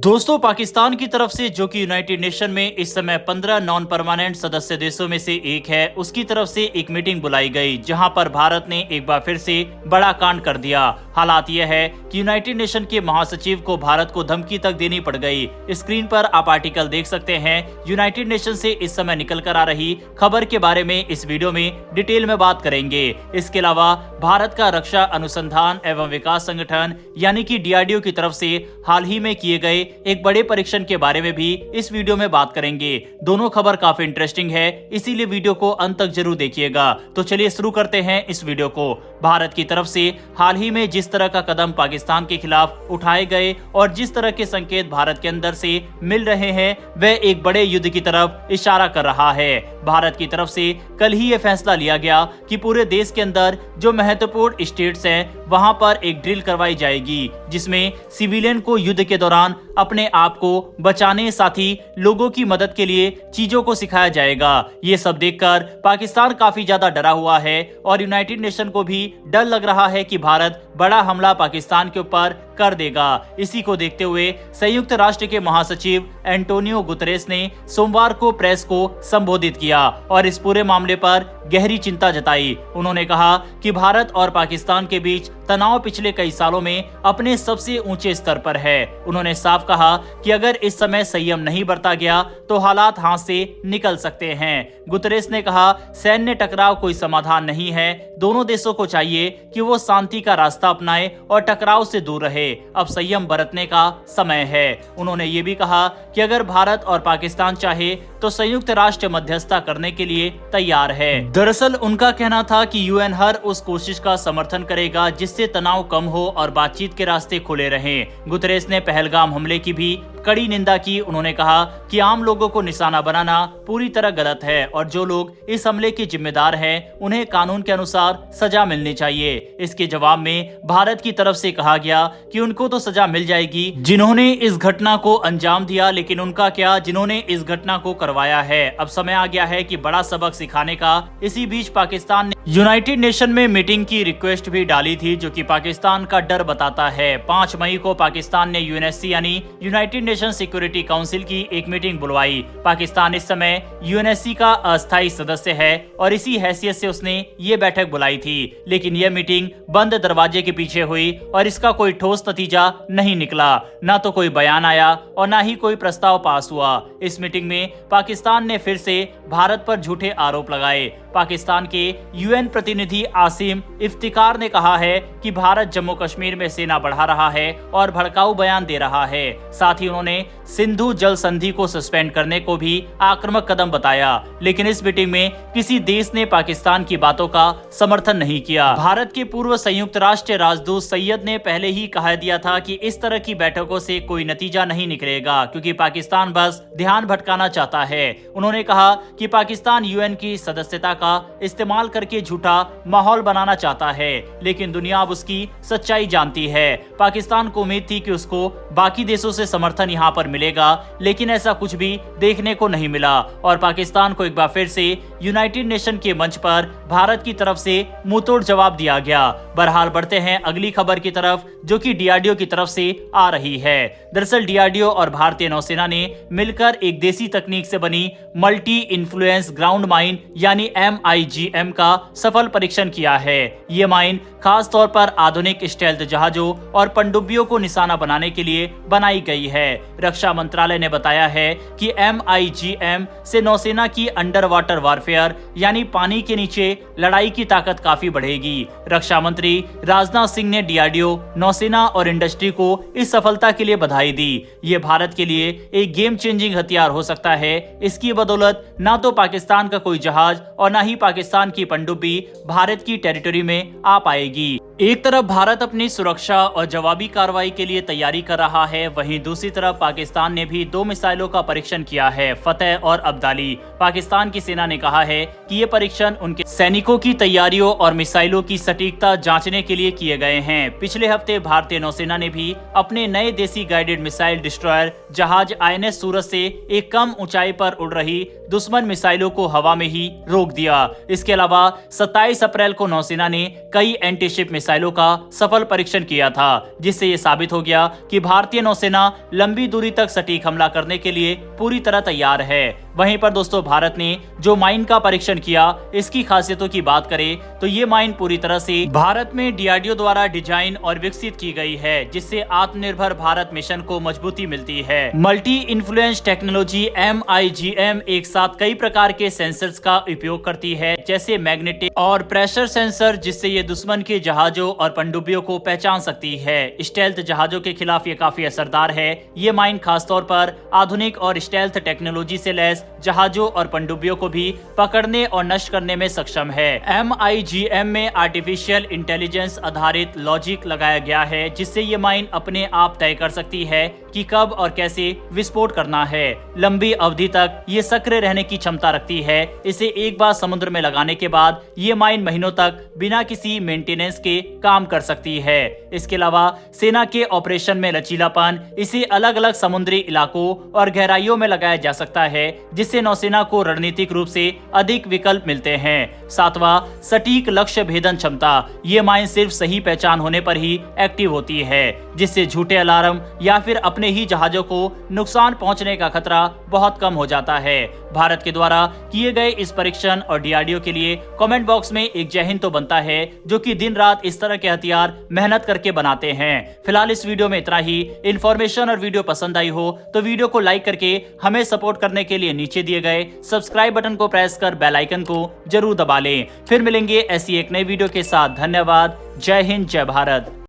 दोस्तों, पाकिस्तान की तरफ से, जो कि यूनाइटेड नेशन में इस समय 15 नॉन परमानेंट सदस्य देशों में से एक है, उसकी तरफ से एक मीटिंग बुलाई गई जहां पर भारत ने एक बार फिर से बड़ा कांड कर दिया। हालात यह है कि यूनाइटेड नेशन के महासचिव को भारत को धमकी तक देनी पड़ गई। स्क्रीन पर आप आर्टिकल देख सकते हैं। यूनाइटेड नेशन से इस समय निकल कर आ रही खबर के बारे में इस वीडियो में डिटेल में बात करेंगे। इसके अलावा भारत का रक्षा अनुसंधान एवं विकास संगठन यानी कि DRDO की तरफ से हाल ही में किए गए एक बड़े परीक्षण के बारे में भी इस वीडियो में बात करेंगे। दोनों खबर काफी इंटरेस्टिंग है, इसीलिए वीडियो को अंत तक जरूर देखिएगा। तो चलिए शुरू करते हैं इस वीडियो को। भारत की तरफ से हाल ही में जिस तरह का कदम पाकिस्तान के खिलाफ उठाए गए और जिस तरह के संकेत भारत के अंदर से मिल रहे हैं, वह एक बड़े युद्ध की तरफ इशारा कर रहा है। भारत की तरफ से कल ही यह फैसला लिया गया कि पूरे देश के अंदर जो महत्वपूर्ण स्टेट्स हैं, वहां पर एक ड्रिल करवाई जाएगी जिसमें सिविलियन को युद्ध के दौरान अपने आप को बचाने, साथ ही लोगों की मदद के लिए चीजों को सिखाया जाएगा। ये सब देखकर पाकिस्तान काफी ज्यादा डरा हुआ है और यूनाइटेड नेशन को भी डर लग रहा है कि भारत बड़ा हमला पाकिस्तान के ऊपर कर देगा। इसी को देखते हुए संयुक्त राष्ट्र के महासचिव एंटोनियो गुतरेस ने सोमवार को प्रेस को संबोधित किया और इस पूरे मामले पर गहरी चिंता जताई। उन्होंने कहा कि भारत और पाकिस्तान के बीच तनाव पिछले कई सालों में अपने सबसे ऊंचे स्तर पर है। उन्होंने साफ कहा कि अगर इस समय संयम नहीं बरता गया तो हालात हाथ से निकल सकते हैं। गुतरेस ने कहा, सैन्य टकराव कोई समाधान नहीं है। दोनों देशों को चाहिए कि वो शांति का रास्ता अपनाएं और टकराव से दूर रहे। अब संयम बरतने का समय है। उन्होंने ये भी कहा कि अगर भारत और पाकिस्तान चाहे तो संयुक्त राष्ट्र मध्यस्थता करने के लिए तैयार है। दरअसल उनका कहना था कि UN हर उस कोशिश का समर्थन करेगा जिससे तनाव कम हो और बातचीत के रास्ते खुले रहें। गुतरेस ने पहलगाम हमले की भी कड़ी निंदा की। उन्होंने कहा कि आम लोगों को निशाना बनाना पूरी तरह गलत है और जो लोग इस हमले के जिम्मेदार हैं, उन्हें कानून के अनुसार सजा मिलनी चाहिए। इसके जवाब में भारत की तरफ से कहा गया कि उनको तो सजा मिल जाएगी जिन्होंने इस घटना को अंजाम दिया, लेकिन उनका क्या जिन्होंने इस घटना को करवाया है। अब समय आ गया है कि बड़ा सबक सिखाने का। इसी बीच पाकिस्तान ने यूनाइटेड नेशन में मीटिंग की रिक्वेस्ट भी डाली थी, जो कि पाकिस्तान का डर बताता है। 5 मई को पाकिस्तान ने UNSC यानी यूनाइटेड नेशन सिक्योरिटी काउंसिल की एक मीटिंग बुलवाई। पाकिस्तान इस समय UNSC का अस्थायी सदस्य है और इसी हैसियत से उसने ये बैठक बुलाई थी, लेकिन यह मीटिंग बंद दरवाजे के पीछे हुई और इसका कोई ठोस नतीजा नहीं निकला। ना तो कोई बयान आया और ना ही कोई प्रस्ताव पास हुआ। इस मीटिंग में पाकिस्तान ने फिर से भारत पर झूठे आरोप लगाए। पाकिस्तान के UN प्रतिनिधि आसिम इफ्तिकार ने कहा है कि भारत जम्मू कश्मीर में सेना बढ़ा रहा है और भड़काऊ बयान दे रहा है। साथ ही उन्होंने सिंधु जल संधि को सस्पेंड करने को भी आक्रामक कदम बताया, लेकिन इस मीटिंग में किसी देश ने पाकिस्तान की बातों का समर्थन नहीं किया। भारत के पूर्व संयुक्त राष्ट्र राजदूत सैयद ने पहले ही कह दिया था कि इस तरह की बैठकों से कोई नतीजा नहीं निकलेगा, क्योंकि पाकिस्तान बस ध्यान भटकाना चाहता है। उन्होंने कहा कि पाकिस्तान UN की सदस्यता का इस्तेमाल करके झूठा माहौल बनाना चाहता है, लेकिन दुनिया अब उसकी सच्चाई जानती है। पाकिस्तान को उम्मीद थी कि उसको बाकी देशों से समर्थन यहाँ पर मिलेगा, लेकिन ऐसा कुछ भी देखने को नहीं मिला और पाकिस्तान को एक बार फिर से यूनाइटेड नेशन के मंच पर भारत की तरफ से मुंहतोड़ जवाब दिया गया। बहरहाल बढ़ते हैं अगली खबर की तरफ, जो कि DRDO की तरफ से आ रही है। दरअसल DRDO और भारतीय नौसेना ने मिलकर एक देसी तकनीक से बनी मल्टी इन्फ्लुएंस ग्राउंड माइन यानी MIGM का सफल परीक्षण किया है। ये माइन खास तौर पर आधुनिक स्टेल्थ जहाजों और पनडुब्बियों को निशाना बनाने के लिए बनाई गई है। रक्षा मंत्रालय ने बताया है कि MIGM से नौसेना की अंडर वाटर वारफेयर यानी पानी के नीचे लड़ाई की ताकत काफी बढ़ेगी। रक्षा मंत्री राजनाथ सिंह ने DRDO, नौसेना और इंडस्ट्री को इस सफलता के लिए बधाई दी। ये भारत के लिए एक गेम चेंजिंग हथियार हो सकता है। इसकी बदौलत ना तो पाकिस्तान का कोई जहाज और ना ही पाकिस्तान की पनडुब्बी भारत की टेरिटरी में आ पाएगी। एक तरफ भारत अपनी सुरक्षा और जवाबी कार्रवाई के लिए तैयारी कर रहा है, वहीं दूसरी तरफ पाकिस्तान ने भी 2 मिसाइलों का परीक्षण किया है, फतेह और अब्दाली। पाकिस्तान की सेना ने कहा है कि ये परीक्षण उनके सैनिकों की तैयारियों और मिसाइलों की सटीकता जांचने के लिए किए गए हैं। पिछले हफ्ते भारतीय नौसेना ने भी अपने नए देसी गाइडेड मिसाइल डिस्ट्रॉयर जहाज INS सूरज से एक कम ऊंचाई पर उड़ रही दुश्मन मिसाइलों को हवा में ही रोक दिया। इसके अलावा 27 अप्रैल को नौसेना ने कई एंटी शिप मिसाइलों का सफल परीक्षण किया था, जिससे ये साबित हो गया कि भारतीय नौसेना लंबी दूरी तक सटीक हमला करने के लिए पूरी तरह तैयार है। वहीं पर दोस्तों भारत ने जो माइन का परीक्षण किया, इसकी खासियतों की बात करें तो ये माइन पूरी तरह से भारत में डीआरडीओ द्वारा डिजाइन और विकसित की गई है, जिससे आत्मनिर्भर भारत मिशन को मजबूती मिलती है। मल्टी इन्फ्लुएंस टेक्नोलॉजी MIGM एक साथ कई प्रकार के सेंसर्स का उपयोग करती है, जैसे मैग्नेटिक और प्रेशर सेंसर, जिससे ये दुश्मन के जहाजों और पनडुब्बियों को पहचान सकती है। स्टेल्थ जहाजों के खिलाफ ये काफी असरदार है। ये माइन खासतौर पर आधुनिक और स्टेल्थ टेक्नोलॉजी से लैस जहाजों और पनडुब्बियों को भी पकड़ने और नष्ट करने में सक्षम है। MIGM में आर्टिफिशियल इंटेलिजेंस आधारित लॉजिक लगाया गया है, जिससे ये माइन अपने आप तय कर सकती है कि कब और कैसे विस्फोट करना है। लंबी अवधि तक ये सक्रिय रहने की क्षमता रखती है। इसे एक बार समुद्र में लगाने के बाद ये माइन महीनों तक बिना किसी मेंटेनेंस के काम कर सकती है। इसके अलावा सेना के ऑपरेशन में लचीलापन, इसे अलग अलग समुद्री इलाकों और गहराइयों में लगाया जा सकता है, जिससे नौसेना को रणनीतिक रूप से अधिक विकल्प मिलते हैं। सातवां, सटीक लक्ष्य भेदन क्षमता। ये माइन सिर्फ सही पहचान होने पर ही एक्टिव होती है, जिससे झूठे अलार्म या फिर अपने ही जहाजों को नुकसान पहुंचने का खतरा बहुत कम हो जाता है। भारत के द्वारा किए गए इस परीक्षण और डीआरडीओ के लिए कमेंट बॉक्स में एक जय हिंद तो बनता है, जो कि दिन रात इस तरह के हथियार मेहनत करके बनाते हैं। फिलहाल इस वीडियो में इतना ही। इन्फॉर्मेशन और वीडियो पसंद आई हो तो वीडियो को लाइक करके हमें सपोर्ट करने के लिए नीचे दिए गए सब्सक्राइब बटन को प्रेस कर बेल आइकन को जरूर दबा लें। फिर मिलेंगे ऐसी एक नई वीडियो के साथ। धन्यवाद। जय हिंद, जय भारत।